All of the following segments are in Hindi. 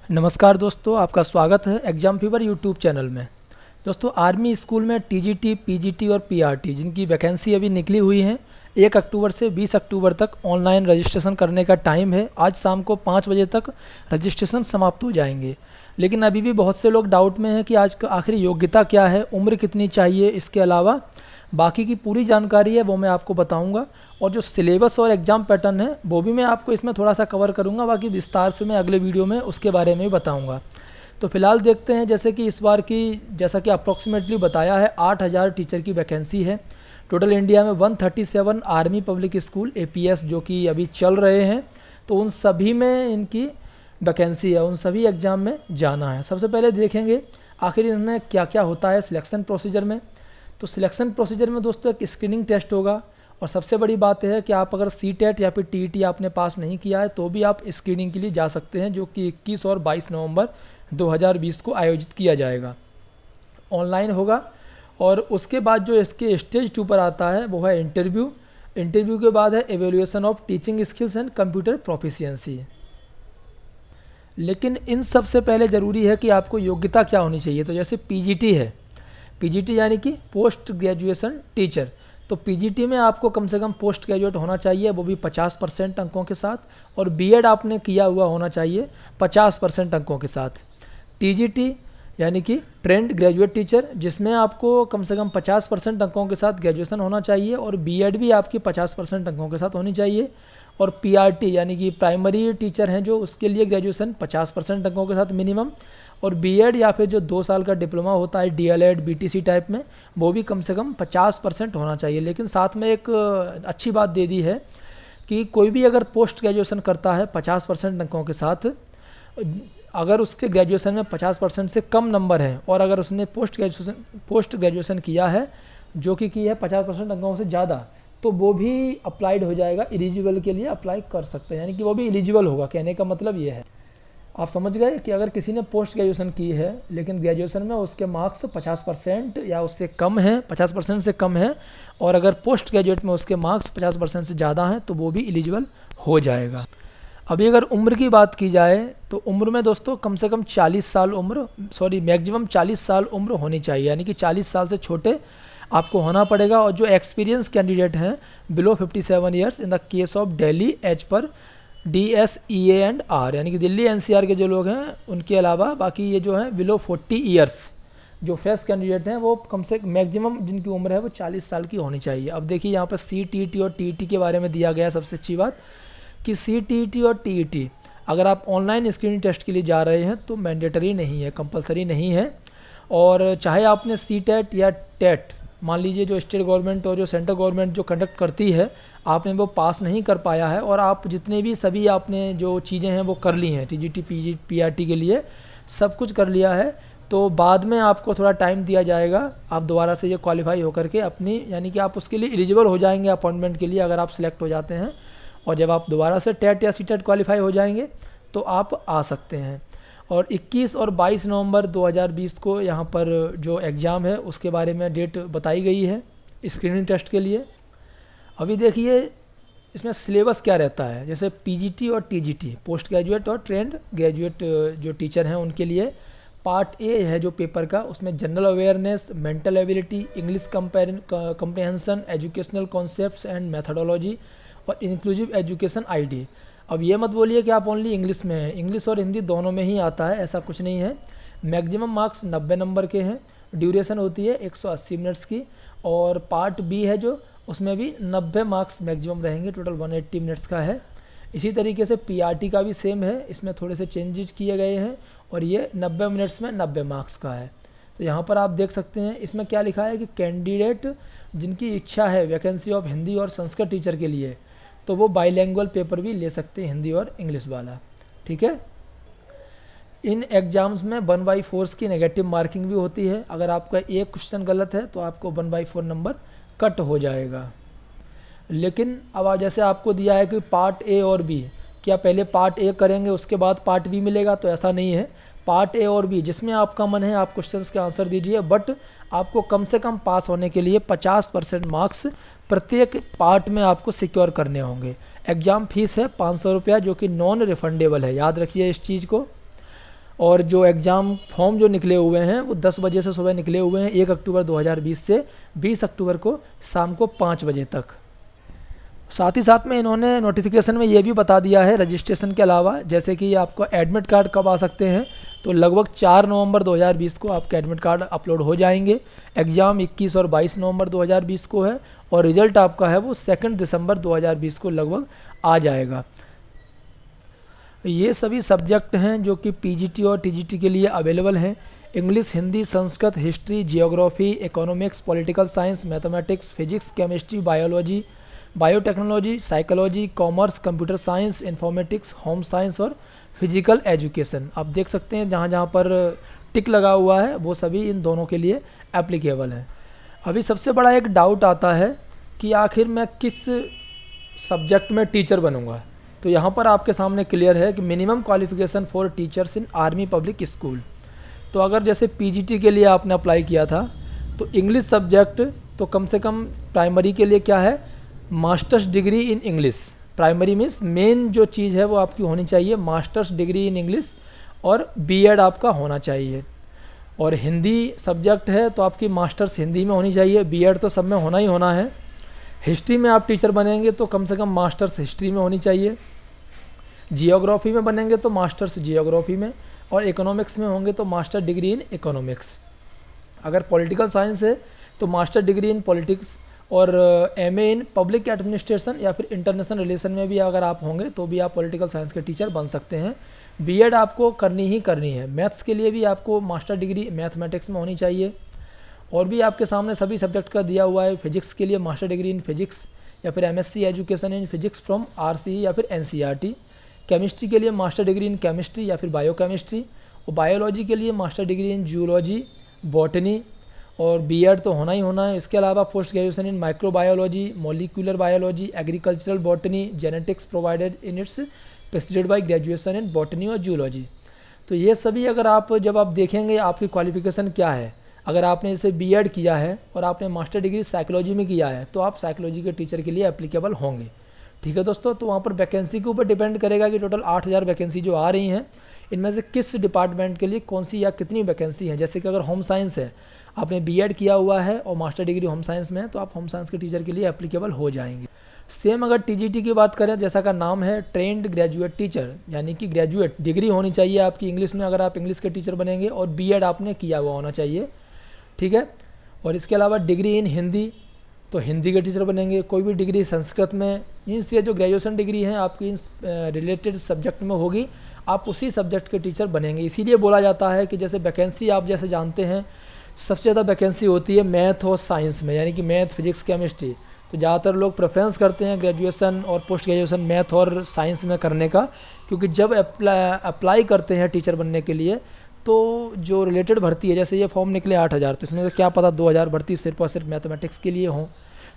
नमस्कार दोस्तों, आपका स्वागत है एग्ज़ाम फीवर यूट्यूब चैनल में। दोस्तों, आर्मी स्कूल में टीजीटी, पीजीटी और पीआरटी जिनकी वैकेंसी अभी निकली हुई हैं 1 अक्टूबर से 20 अक्टूबर तक ऑनलाइन रजिस्ट्रेशन करने का टाइम है। आज शाम को 5 बजे तक रजिस्ट्रेशन समाप्त हो जाएंगे। लेकिन अभी भी बहुत से लोग डाउट में हैं कि आज का आखिर योग्यता क्या है, उम्र कितनी चाहिए। इसके अलावा बाकी की पूरी जानकारी है वो मैं आपको बताऊंगा, और जो सिलेबस और एग्ज़ाम पैटर्न है वो भी मैं आपको इसमें थोड़ा सा कवर करूंगा। बाकी विस्तार से मैं अगले वीडियो में उसके बारे में भी बताऊंगा। तो फिलहाल देखते हैं, जैसे कि इस बार की जैसा कि अप्रॉक्सीमेटली बताया है 8000 टीचर की वैकेंसी है। टोटल इंडिया में 137 आर्मी पब्लिक स्कूल APS जो कि अभी चल रहे हैं, तो उन सभी में इनकी वैकेंसी है, उन सभी एग्ज़ाम में जाना है। सबसे पहले देखेंगे आखिर इनमें क्या क्या होता है सिलेक्शन प्रोसीजर में। तो सिलेक्शन प्रोसीजर में दोस्तों एक स्क्रीनिंग टेस्ट होगा, और सबसे बड़ी बात है कि आप अगर CTET या फिर TET आपने पास नहीं किया है तो भी आप स्क्रीनिंग के लिए जा सकते हैं, जो कि 21 और 22 नवंबर 2020 को आयोजित किया जाएगा, ऑनलाइन होगा। और उसके बाद जो इसके स्टेज 2 पर आता है वो है इंटरव्यू। इंटरव्यू के बाद है evaluation of teaching skills and computer proficiency. लेकिन इन सबसे पहले ज़रूरी है कि आपको योग्यता क्या होनी चाहिए। तो जैसे PGT है, PGT यानी कि पोस्ट ग्रेजुएशन टीचर, तो PGT में आपको कम से कम पोस्ट ग्रेजुएट होना चाहिए, वो भी 50% अंकों के साथ, और B.Ed आपने किया हुआ होना चाहिए 50% अंकों के साथ। TGT यानी कि ट्रेंड ग्रेजुएट टीचर, जिसमें आपको कम से कम 50% अंकों के साथ ग्रेजुएशन होना चाहिए, और B.Ed भी आपकी 50% अंकों के साथ होनी चाहिए। और PRT यानी कि प्राइमरी टीचर हैं जो, उसके लिए ग्रेजुएशन 50% अंकों के साथ मिनिमम, और B.Ed या फिर जो 2 साल का डिप्लोमा होता है DLED BTC टाइप में, वो भी कम से कम 50% होना चाहिए। लेकिन साथ में एक अच्छी बात दे दी है कि कोई भी अगर पोस्ट ग्रेजुएशन करता है 50% अंकों के साथ, अगर उसके ग्रेजुएशन में 50% से कम नंबर हैं, और अगर उसने पोस्ट ग्रेजुएशन किया है जो कि की है 50% अंकों से ज़्यादा, तो वो भी अप्लाइड हो जाएगा, एलिजिबल के लिए अप्लाई कर सकते हैं, यानी कि वो भी एलिजिबल होगा। कहने का मतलब ये है, आप समझ गए कि अगर किसी ने पोस्ट ग्रेजुएशन की है लेकिन ग्रेजुएशन में उसके मार्क्स 50% या उससे कम है, 50% से कम है, और अगर पोस्ट ग्रेजुएट में उसके मार्क्स 50% से ज़्यादा हैं, तो वो भी एलिजिबल हो जाएगा। अभी अगर उम्र की बात की जाए तो उम्र में दोस्तों कम से कम 40 साल उम्र, मैक्सिमम 40 साल उम्र होनी चाहिए, यानी कि 40 साल से छोटे आपको होना पड़ेगा। और जो एक्सपीरियंस कैंडिडेट हैं below 57 years in the case of Delhi as per DSEA&R, यानी कि दिल्ली NCR के जो लोग हैं उनके अलावा बाकी ये जो हैं बिलो 40 ईयर्स जो फ्रेश कैंडिडेट हैं, वो कम से मैक्सिमम जिनकी उम्र है वो 40 साल की होनी चाहिए। अब देखिए यहाँ पर CTET और TET के बारे में दिया गया है। सबसे अच्छी बात कि CTET और TET अगर आप ऑनलाइन स्क्रीनिंग टेस्ट के लिए जा रहे हैं तो मैंडेटरी नहीं है, कंपलसरी नहीं है। और चाहे आपने CTET या TET, मान लीजिए जो स्टेट गवर्नमेंट और जो सेंट्रल गवर्नमेंट जो कंडक्ट करती है, आपने वो पास नहीं कर पाया है, और आप जितने भी सभी आपने जो चीज़ें हैं वो कर ली हैं, TGT PRT के लिए सब कुछ कर लिया है, तो बाद में आपको थोड़ा टाइम दिया जाएगा। आप दोबारा से ये क्वालिफाई होकर के अपनी, यानी कि आप उसके लिए एलिजिबल हो जाएंगे अपॉइंटमेंट के लिए अगर आप सिलेक्ट हो जाते हैं, और जब आप दोबारा से TET या CTET क्वालिफाई हो जाएंगे तो आप आ सकते हैं। और 21 और 22 नवंबर 2020 को यहाँ पर जो एग्ज़ाम है उसके बारे में डेट बताई गई है स्क्रीनिंग टेस्ट के लिए। अभी देखिए इसमें सिलेबस क्या रहता है। जैसे PGT और TGT पोस्ट ग्रेजुएट और ट्रेंड ग्रेजुएट जो टीचर हैं उनके लिए पार्ट A है जो पेपर का, उसमें general awareness, mental ability, English comprehension, educational concepts and methodology, और इंक्लूसिव एजुकेशन ID। अब ये मत बोलिए कि आप ओनली इंग्लिश में हैं, इंग्लिश और हिंदी दोनों में ही आता है, ऐसा कुछ नहीं है। मैक्सिमम मार्क्स 90 नंबर के हैं, ड्यूरेशन होती है 180 मिनट्स की, और पार्ट B है जो, उसमें भी 90 मार्क्स मैक्सिमम रहेंगे, टोटल 180 मिनट्स का है। इसी तरीके से PRT का भी सेम है, इसमें थोड़े से चेंजेस किए गए हैं, और ये 90 मिनट्स में 90 मार्क्स का है। तो यहाँ पर आप देख सकते हैं इसमें क्या लिखा है कि कैंडिडेट जिनकी इच्छा है वैकेंसी ऑफ हिंदी और संस्कृत टीचर के लिए, तो वो बाइलैंग्वेज पेपर भी ले सकते हैं, हिंदी और इंग्लिश वाला। ठीक है। इन एग्ज़ाम्स में 1/4 की नेगेटिव मार्किंग भी होती है। अगर आपका एक क्वेश्चन गलत है तो आपको 1/4 नंबर कट हो जाएगा। लेकिन अब जैसे आपको दिया है कि पार्ट A और B, क्या पहले पार्ट A करेंगे उसके बाद पार्ट B मिलेगा, तो ऐसा नहीं है। पार्ट A और B जिसमें आपका मन है आप क्वेश्चंस के आंसर दीजिए, बट आपको कम से कम पास होने के लिए 50% मार्क्स प्रत्येक पार्ट में आपको सिक्योर करने होंगे। एग्ज़ाम फीस है 500 रुपया, जो कि नॉन रिफंडेबल है, याद रखिए इस चीज़ को। और जो एग्ज़ाम फॉर्म जो निकले हुए हैं वो 10 बजे से सुबह निकले हुए हैं 1 अक्टूबर 2020 से 20 अक्टूबर को शाम को 5 बजे तक। साथ ही साथ में इन्होंने नोटिफिकेशन में ये भी बता दिया है रजिस्ट्रेशन के अलावा, जैसे कि आपको एडमिट कार्ड कब आ सकते हैं, तो लगभग 4 नवंबर 2020 को आपके एडमिट कार्ड अपलोड हो जाएंगे। एग्ज़ाम 21 और 22 नवंबर 2020 को है और रिज़ल्ट आपका है वो 2 दिसंबर 2020 को लगभग आ जाएगा। ये सभी सब्जेक्ट हैं जो कि पीजीटी और टीजीटी के लिए अवेलेबल हैं। English, Hindi, Sanskrit, history, geography, economics, political science, mathematics, physics, chemistry, biology, biotechnology, psychology, commerce, computer science, informatics, home science और फिजिकल एजुकेशन। आप देख सकते हैं जहाँ जहाँ पर टिक लगा हुआ है वो सभी इन दोनों के लिए एप्लीकेबल है। अभी सबसे बड़ा एक डाउट आता है कि आखिर मैं किस सब्जेक्ट में टीचर बनूंगा। तो यहाँ पर आपके सामने क्लियर है कि minimum qualification for teachers in army public school. तो अगर जैसे पीजीटी के लिए आपने अप्लाई किया था तो इंग्लिश सब्जेक्ट तो कम से कम प्राइमरी के लिए क्या है, masters degree in English. Primary means main जो चीज़ है वो आपकी होनी चाहिए मास्टर्स डिग्री इन इंग्लिश और बीएड आपका होना चाहिए। और हिंदी सब्जेक्ट है तो आपकी मास्टर्स हिंदी में होनी चाहिए, बीएड तो सब में होना ही होना है। हिस्ट्री में आप टीचर बनेंगे तो कम से कम मास्टर्स हिस्ट्री में होनी चाहिए। जियोग्राफी में बनेंगे तो मास्टर्स जियोग्राफी में, और इकोनॉमिक्स में होंगे तो मास्टर डिग्री इन इकोनॉमिक्स। अगर पॉलिटिकल साइंस है तो मास्टर डिग्री इन पॉलिटिक्स, और एमए इन पब्लिक एडमिनिस्ट्रेशन या फिर इंटरनेशनल रिलेशन में भी अगर आप होंगे तो भी आप पॉलिटिकल साइंस के टीचर बन सकते हैं। बीएड आपको करनी ही करनी है। मैथ्स के लिए भी आपको मास्टर डिग्री मैथमेटिक्स में होनी चाहिए। और भी आपके सामने सभी सब्जेक्ट का दिया हुआ है। फिजिक्स के लिए मास्टर डिग्री इन फिजिक्स या फिर MSc education in physics from RCE या फिर एनसीईआरटी। केमिस्ट्री के लिए मास्टर डिग्री इन केमिस्ट्री या फिर बायोकेमिस्ट्री। और बायोलॉजी के लिए master degree in zoology, botany, और बीएड तो होना ही होना है। इसके अलावा post graduation in microbiology, molecular biology, agricultural botany, genetics provided in its preceded by graduation in botany और जूलॉजी। तो ये सभी अगर आप जब आप देखेंगे आपकी क्वालिफिकेशन क्या है, अगर आपने जैसे बीएड किया है और आपने मास्टर डिग्री साइकोलॉजी में किया है तो आप साइकोलॉजी के टीचर के लिए एप्लीकेबल होंगे। ठीक है दोस्तों, तो वहाँ पर वैकेंसी के ऊपर डिपेंड करेगा कि टोटल 8000 वैकेंसी जो आ रही हैं इनमें से किस डिपार्टमेंट के लिए कौन सी या कितनी वैकेंसी है। जैसे कि अगर होम साइंस है, आपने बीएड किया हुआ है और मास्टर डिग्री होम साइंस में है तो आप होम साइंस के टीचर के लिए एप्लीकेबल हो जाएंगे। सेम अगर टीजीटी की बात करें, जैसा का नाम है ट्रेंड ग्रेजुएट टीचर, यानी कि ग्रेजुएट डिग्री होनी चाहिए आपकी इंग्लिश में अगर आप इंग्लिश के टीचर बनेंगे, और बीएड आपने किया हुआ होना चाहिए। ठीक है, और इसके अलावा डिग्री इन हिंदी तो हिंदी के टीचर बनेंगे। कोई भी डिग्री संस्कृत में, मीन्स ये जो ग्रेजुएशन डिग्री है आपकी इन रिलेटेड सब्जेक्ट में होगी, आप उसी सब्जेक्ट के टीचर बनेंगे। इसीलिए बोला जाता है कि जैसे वैकेंसी आप जैसे जानते हैं सबसे ज़्यादा वैकेंसी होती है मैथ और साइंस में, यानी कि मैथ, फिजिक्स, केमिस्ट्री। तो ज़्यादातर लोग प्रेफरेंस करते हैं ग्रेजुएशन और पोस्ट ग्रेजुएशन मैथ और साइंस में करने का, क्योंकि जब अप्लाई करते हैं टीचर बनने के लिए तो जो रिलेटेड भर्ती है, जैसे ये फॉर्म निकले 8000, तो इसमें से क्या पता 2000 भर्ती सिर्फ और सिर्फ मैथमेटिक्स के लिए हों।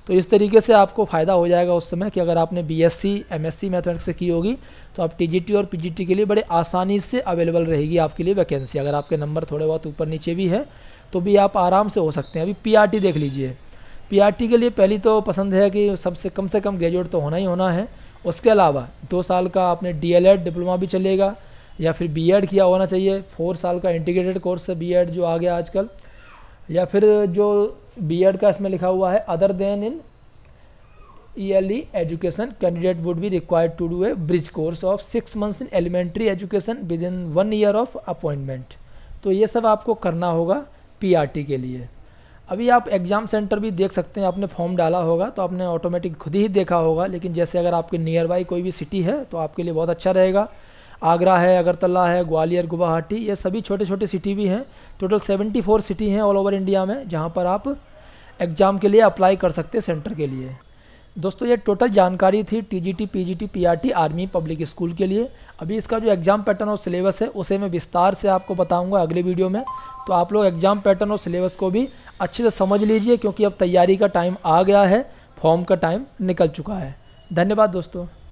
तो इस तरीके से आपको फ़ायदा हो जाएगा उस समय कि अगर आपने बीएससी एमएससी मैथमेटिक्स से की होगी तो आप टीजीटी और पीजीटी के लिए बड़े आसानी से अवेलेबल रहेगी आपके लिए वैकेंसी। अगर आपके नंबर थोड़े बहुत ऊपर नीचे भी है तो भी आप आराम से हो सकते हैं। अभी पीआरटी देख लीजिए, पीआरटी के लिए पहली तो पसंद है कि सबसे कम से कम ग्रेजुएट तो होना ही होना है। उसके अलावा 2 साल का आपने डीएलएड डिप्लोमा भी चलेगा या फिर बीएड किया होना चाहिए। 4 साल का इंटीग्रेटेड कोर्स है बीएड जो आ गया आजकल, या फिर जो बीएड का इसमें लिखा हुआ है other than in early education candidate would be required to do a bridge course of 6 months in elementary education within 1 year of appointment. तो ये सब आपको करना होगा पीआरटी के लिए। अभी आप एग्ज़ाम सेंटर भी देख सकते हैं, आपने फॉर्म डाला होगा तो आपने ऑटोमेटिक खुद ही देखा होगा, लेकिन जैसे अगर आपके नियर बाई कोई भी सिटी है तो आपके लिए बहुत अच्छा रहेगा। आगरा है, अगरतला है, ग्वालियर, गुवाहाटी, ये सभी छोटे छोटे सिटी भी हैं। टोटल 74 सिटी हैं ऑल ओवर इंडिया में जहाँ पर आप एग्ज़ाम के लिए अप्लाई कर सकते हैं सेंटर के लिए। दोस्तों ये टोटल जानकारी थी TGT, PGT, PRT army public school के लिए। अभी इसका जो एग्ज़ाम पैटर्न और सिलेबस है उसे मैं विस्तार से आपको बताऊंगा अगले वीडियो में। तो आप लोग एग्ज़ाम पैटर्न और सिलेबस को भी अच्छे से समझ लीजिए, क्योंकि अब तैयारी का टाइम आ गया है, फॉर्म का टाइम निकल चुका है। धन्यवाद दोस्तों।